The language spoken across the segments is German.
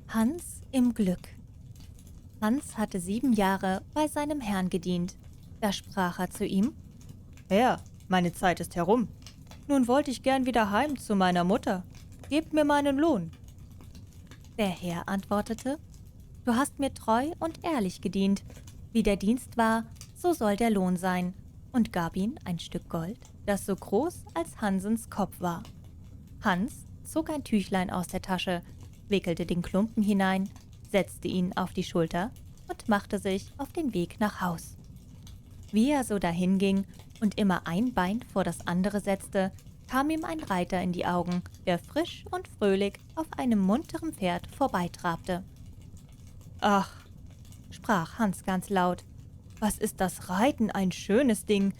Hans im Glück. Hans hatte 7 Jahre bei seinem Herrn gedient. Da sprach er zu ihm: Herr, meine Zeit ist herum. Nun wollte ich gern wieder heim zu meiner Mutter. Gebt mir meinen Lohn. Der Herr antwortete: Du hast mir treu und ehrlich gedient. Wie der Dienst war, so soll der Lohn sein, und gab ihm ein Stück Gold, das so groß als Hansens Kopf war. Hans zog ein Tüchlein aus der Tasche, wickelte den Klumpen hinein, setzte ihn auf die Schulter und machte sich auf den Weg nach Haus. Wie er so dahinging und immer ein Bein vor das andere setzte, kam ihm ein Reiter in die Augen, der frisch und fröhlich auf einem munteren Pferd vorbeitrabte. Ach, Sprach Hans ganz laut: was ist das Reiten ein schönes Ding.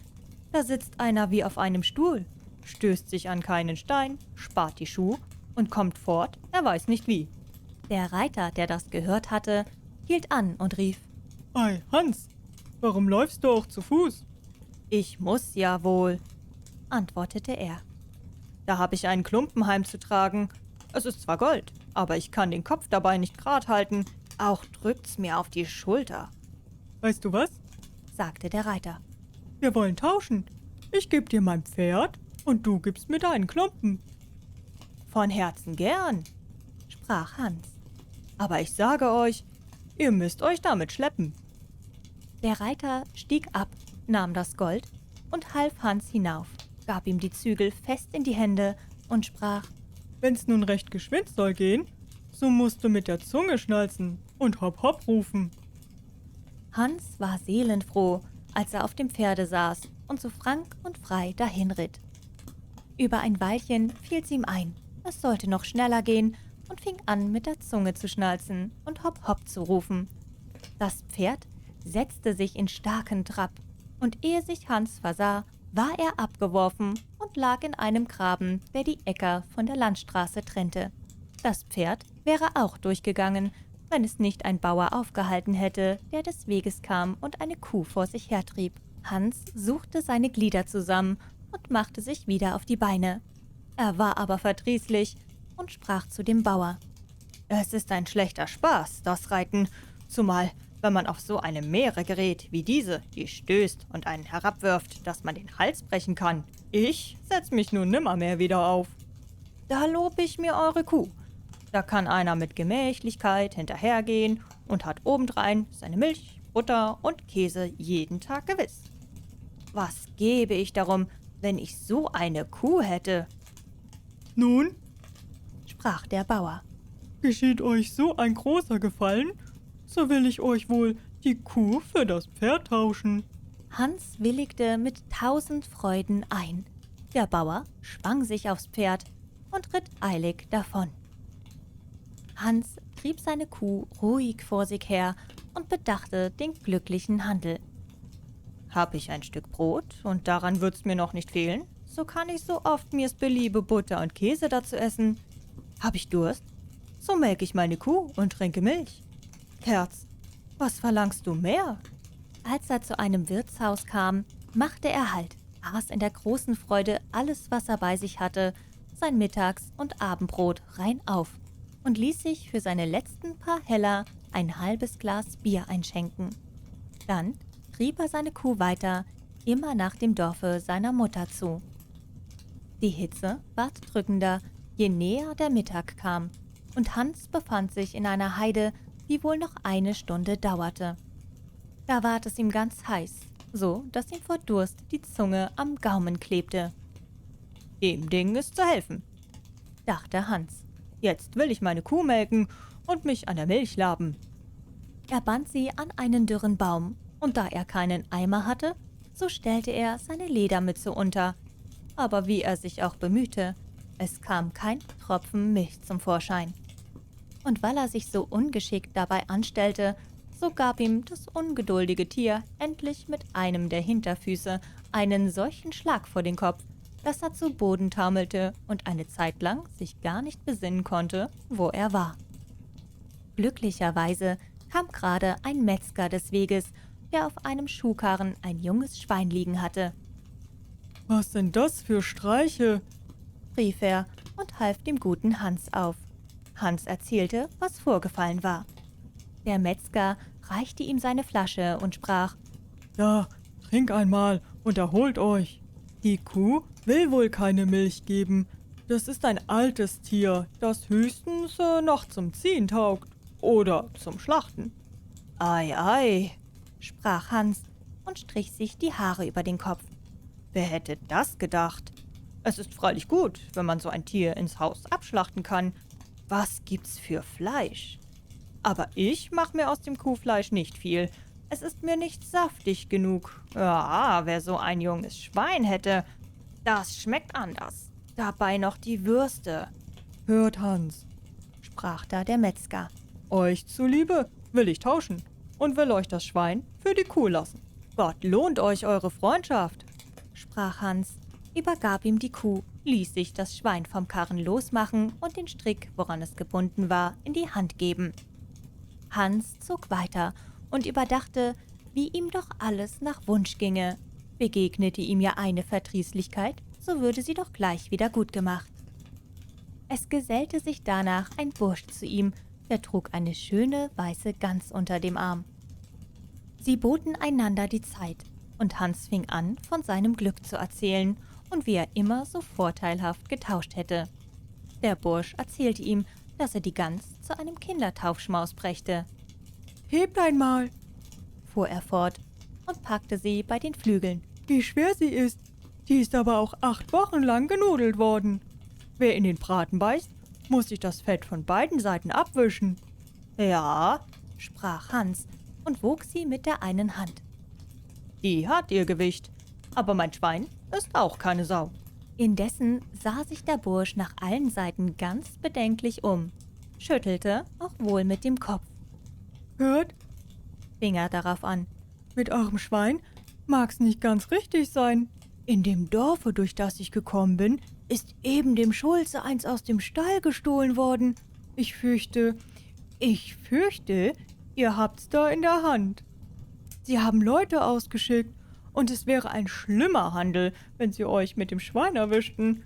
Da sitzt einer wie auf einem Stuhl, stößt sich an keinen Stein, spart die Schuh und kommt fort, er weiß nicht wie. Der Reiter, der das gehört hatte, hielt an und rief: Ei, Hans, warum läufst du auch zu Fuß? Ich muss ja wohl, antwortete er. da hab ich einen Klumpen heimzutragen. Es ist zwar Gold, aber ich kann den Kopf dabei nicht grad halten, auch drückt's mir auf die Schulter. Weißt du was? Sagte der Reiter. Wir wollen tauschen. Ich geb dir mein Pferd und du gibst mir deinen Klumpen. Von Herzen gern, Sprach Hans. aber ich sage euch, ihr müsst euch damit schleppen. Der Reiter stieg ab, nahm das Gold und half Hans hinauf, gab ihm die Zügel fest in die Hände und sprach: Wenn's nun recht geschwind soll gehen, so musst du mit der Zunge schnalzen und hopp hopp rufen. Hans war seelenfroh, als er auf dem Pferde saß und so frank und frei dahinritt. Über ein Weilchen fiel's ihm ein, es sollte noch schneller gehen, und fing an, mit der Zunge zu schnalzen und hopp hopp zu rufen. Das Pferd setzte sich in starken Trab, und ehe sich Hans versah, war er abgeworfen und lag in einem Graben, der die Äcker von der Landstraße trennte. Das Pferd wäre auch durchgegangen, wenn es nicht ein Bauer aufgehalten hätte, der des Weges kam und eine Kuh vor sich hertrieb. Hans suchte seine Glieder zusammen und machte sich wieder auf die Beine. Er war aber verdrießlich und sprach zu dem Bauer: Es ist ein schlechter Spaß, das Reiten, zumal wenn man auf so eine Meere gerät wie diese, die stößt und einen herabwirft, dass man den Hals brechen kann. Ich setz mich nun nimmermehr wieder auf. Da lob ich mir eure Kuh. Da kann einer mit Gemächlichkeit hinterhergehen und hat obendrein seine Milch, Butter und Käse jeden Tag gewiss. Was gäbe ich darum, wenn ich so eine Kuh hätte? Nun, Sprach der Bauer. geschieht euch so ein großer Gefallen, so will ich euch wohl die Kuh für das Pferd tauschen. Hans willigte mit 1000 Freuden ein. Der Bauer schwang sich aufs Pferd und ritt eilig davon. Hans trieb seine Kuh ruhig vor sich her und bedachte den glücklichen Handel. Hab ich ein Stück Brot und daran wird's mir noch nicht fehlen, so kann ich so oft mir's beliebe Butter und Käse dazu essen. Hab ich Durst, so melk ich meine Kuh und trinke Milch. Herz, was verlangst du mehr? Als er zu einem Wirtshaus kam, machte er Halt, aß in der großen Freude alles, was er bei sich hatte, sein Mittags- und Abendbrot rein auf und ließ sich für seine letzten paar Heller ein halbes Glas Bier einschenken. Dann trieb er seine Kuh weiter, immer nach dem Dorfe seiner Mutter zu. Die Hitze ward drückender, je näher der Mittag kam, und Hans befand sich in einer Heide, die wohl noch eine Stunde dauerte. Da ward es ihm ganz heiß, so dass ihm vor Durst die Zunge am Gaumen klebte. Dem Ding ist zu helfen, Dachte Hans. Jetzt will ich meine Kuh melken und mich an der Milch laben. Er band sie an einen dürren Baum, und da er keinen Eimer hatte, so stellte er seine Ledermütze unter. Aber wie er sich auch bemühte, es kam kein Tropfen Milch zum Vorschein. Und weil er sich so ungeschickt dabei anstellte, so gab ihm das ungeduldige Tier endlich mit einem der Hinterfüße einen solchen Schlag vor den Kopf, dass er zu Boden taumelte und eine Zeit lang sich gar nicht besinnen konnte, wo er war. Glücklicherweise kam gerade ein Metzger des Weges, der auf einem Schuhkarren ein junges Schwein liegen hatte. Was sind das für Streiche? Rief er und half dem guten Hans auf. Hans erzählte, was vorgefallen war. Der Metzger reichte ihm seine Flasche und sprach: Da, trink einmal und erholt euch. Die Kuh will wohl keine Milch geben. Das ist ein altes Tier, das höchstens noch zum Ziehen taugt. Oder zum Schlachten. Ei, ei, sprach Hans und strich sich die Haare über den Kopf. wer hätte das gedacht? Es ist freilich gut, wenn man so ein Tier ins Haus abschlachten kann. Was gibt's für Fleisch? Aber ich mache mir aus dem Kuhfleisch nicht viel. Es ist mir nicht saftig genug. Ja, wer so ein junges Schwein hätte, das schmeckt anders. Dabei noch die Würste. Hört, Hans, Sprach da der Metzger. euch zuliebe will ich tauschen und will euch das Schwein für die Kuh lassen. Gott lohnt euch eure Freundschaft. Sprach Hans, übergab ihm die Kuh, ließ sich das Schwein vom Karren losmachen und den Strick, woran es gebunden war, in die Hand geben. Hans zog weiter und überdachte, wie ihm doch alles nach Wunsch ginge. Begegnete ihm ja eine Verdrießlichkeit, so würde sie doch gleich wieder gut gemacht. Es gesellte sich danach ein Bursch zu ihm, der trug eine schöne weiße Gans unter dem Arm. Sie boten einander die Zeit, und Hans fing an, von seinem Glück zu erzählen und wie er immer so vorteilhaft getauscht hätte. Der Bursch erzählte ihm, dass er die Gans zu einem Kindertaufschmaus brächte. Hebt einmal, Fuhr er fort und packte sie bei den Flügeln. wie schwer sie ist. Die ist aber auch 8 Wochen lang genudelt worden. Wer in den Braten beißt, muss sich das Fett von beiden Seiten abwischen. Ja, Sprach Hans und wog sie mit der einen Hand. die hat ihr Gewicht. Aber mein Schwein ist auch keine Sau. Indessen sah sich der Bursch nach allen Seiten ganz bedenklich um, schüttelte auch wohl mit dem Kopf. Hört, Fing er darauf an. mit eurem Schwein mag's nicht ganz richtig sein. In dem Dorfe, durch das ich gekommen bin, ist eben dem Schulze eins aus dem Stall gestohlen worden. Ich fürchte, ihr habt's da in der Hand. Sie haben Leute ausgeschickt und es wäre ein schlimmer Handel, wenn sie euch mit dem Schwein erwischten.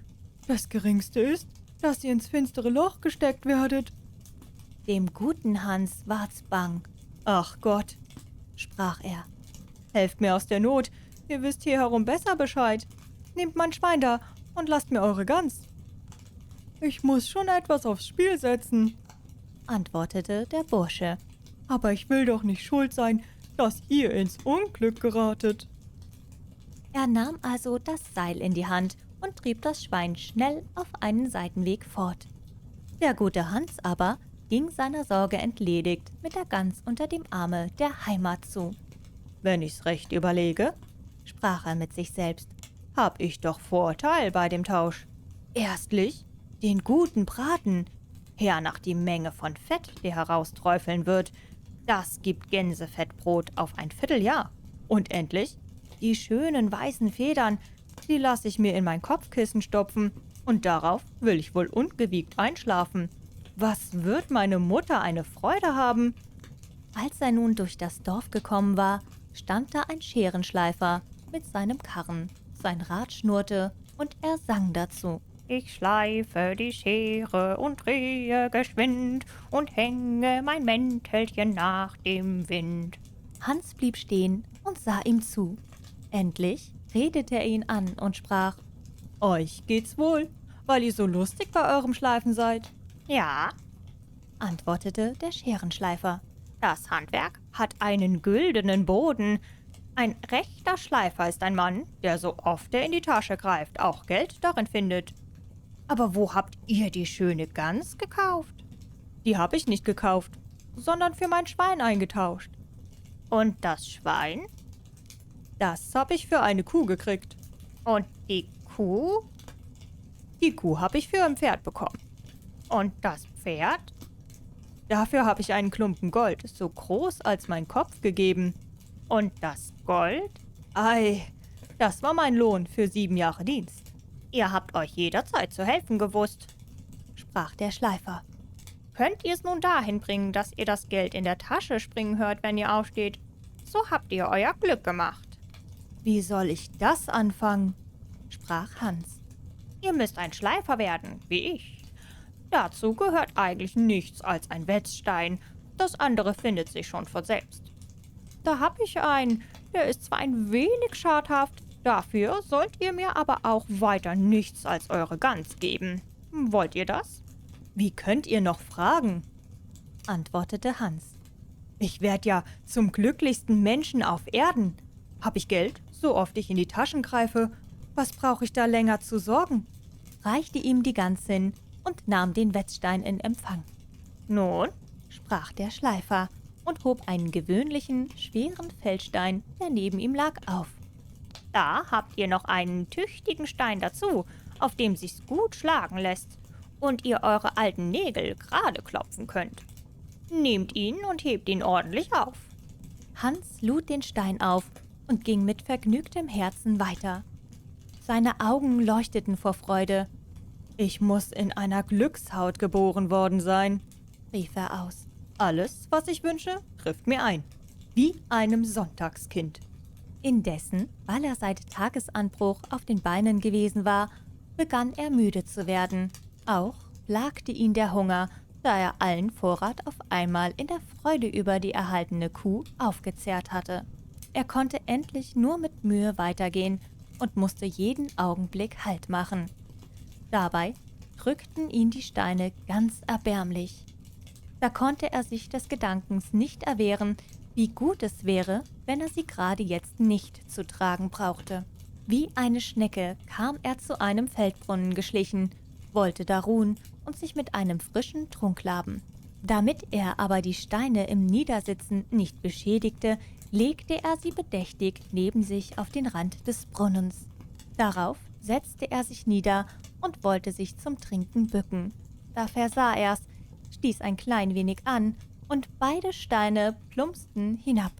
Das Geringste ist, dass ihr ins finstere Loch gesteckt werdet. Dem guten Hans ward's bang, Ach Gott, sprach er. helft mir aus der Not. Ihr wisst hier herum besser Bescheid. Nehmt mein Schwein da und lasst mir eure Gans. Ich muss schon etwas aufs Spiel setzen. Antwortete der Bursche. Aber ich will doch nicht schuld sein, dass ihr ins Unglück geratet. Er nahm also das Seil in die Hand und trieb das Schwein schnell auf einen Seitenweg fort. Der gute Hans aber ging seiner Sorge entledigt mit der Gans unter dem Arme der Heimat zu. Wenn ich's recht überlege, Sprach er mit sich selbst. hab ich doch Vorteil bei dem Tausch. Erstlich den guten Braten, hernach die Menge von Fett, die herausträufeln wird. Das gibt Gänsefettbrot auf ein Vierteljahr. Und endlich die schönen weißen Federn, die lasse ich mir in mein Kopfkissen stopfen und darauf will ich wohl ungewiegt einschlafen. Was wird meine Mutter eine Freude haben? Als er nun durch das Dorf gekommen war, stand da ein Scherenschleifer mit seinem Karren. Sein Rad schnurrte und er sang dazu. Ich schleife die Schere und drehe geschwind und hänge mein Mäntelchen nach dem Wind. Hans blieb stehen und sah ihm zu. Endlich redete er ihn an und sprach: Euch geht's wohl, weil ihr so lustig bei eurem Schleifen seid. Ja, antwortete der Scherenschleifer. das Handwerk hat einen güldenen Boden. Ein rechter Schleifer ist ein Mann, der so oft er in die Tasche greift, auch Geld darin findet. Aber wo habt ihr die schöne Gans gekauft? Die habe ich nicht gekauft, sondern für mein Schwein eingetauscht. Und das Schwein? Das habe ich für eine Kuh gekriegt. Und die Kuh? Die Kuh habe ich für ein Pferd bekommen. Und das Pferd? Dafür habe ich einen Klumpen Gold, so groß als mein Kopf, gegeben. Und das Gold? Ei, das war mein Lohn für 7 Jahre Dienst. Ihr habt euch jederzeit zu helfen gewusst, Sprach der Schleifer. Könnt ihr es nun dahin bringen, dass ihr das Geld in der Tasche springen hört, wenn ihr aufsteht? So habt ihr euer Glück gemacht. Wie soll ich das anfangen? Sprach Hans. Ihr müsst ein Schleifer werden, wie ich. Dazu gehört eigentlich nichts als ein Wetzstein. Das andere findet sich schon von selbst. Da habe ich einen, der ist zwar ein wenig schadhaft, dafür sollt ihr mir aber auch weiter nichts als eure Gans geben. Wollt ihr das? Wie könnt ihr noch fragen?« antwortete Hans. »Ich werd ja zum glücklichsten Menschen auf Erden. Hab ich Geld, so oft ich in die Taschen greife? Was brauche ich da länger zu sorgen?« Reichte ihm die Gans hin und nahm den Wetzstein in Empfang. Nun, Sprach der Schleifer und hob einen gewöhnlichen, schweren Feldstein, der neben ihm lag, auf. da habt ihr noch einen tüchtigen Stein dazu, auf dem sich's gut schlagen lässt und ihr eure alten Nägel gerade klopfen könnt. Nehmt ihn und hebt ihn ordentlich auf. Hans lud den Stein auf und ging mit vergnügtem Herzen weiter. Seine Augen leuchteten vor Freude, »Ich muss in einer Glückshaut geboren worden sein«, rief er aus. »Alles, was ich wünsche, trifft mir ein. Wie einem Sonntagskind.« Indessen, weil er seit Tagesanbruch auf den Beinen gewesen war, begann er müde zu werden. Auch plagte ihn der Hunger, da er allen Vorrat auf einmal in der Freude über die erhaltene Kuh aufgezehrt hatte. Er konnte endlich nur mit Mühe weitergehen und musste jeden Augenblick Halt machen. Dabei drückten ihn die Steine ganz erbärmlich. Da konnte er sich des Gedankens nicht erwehren, wie gut es wäre, wenn er sie gerade jetzt nicht zu tragen brauchte. Wie eine Schnecke kam er zu einem Feldbrunnen geschlichen, wollte da ruhen und sich mit einem frischen Trunk laben. Damit er aber die Steine im Niedersitzen nicht beschädigte, legte er sie bedächtig neben sich auf den Rand des Brunnens. Darauf setzte er sich nieder und wollte sich zum Trinken bücken. Da versah er's, stieß ein klein wenig an und beide Steine plumpsten hinab.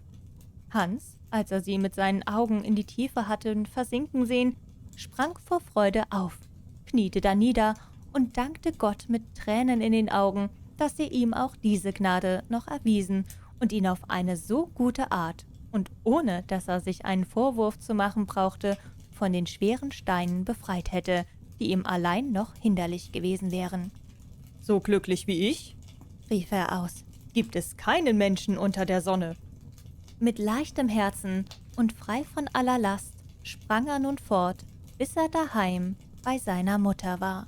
Hans, als er sie mit seinen Augen in die Tiefe hatte versinken sehen, sprang vor Freude auf, kniete danieder und dankte Gott mit Tränen in den Augen, dass sie ihm auch diese Gnade noch erwiesen und ihn auf eine so gute Art und ohne, dass er sich einen Vorwurf zu machen brauchte, von den schweren Steinen befreit hätte, die ihm allein noch hinderlich gewesen wären. »So glücklich wie ich«, rief er aus, »gibt es keinen Menschen unter der Sonne.« Mit leichtem Herzen und frei von aller Last sprang er nun fort, bis er daheim bei seiner Mutter war.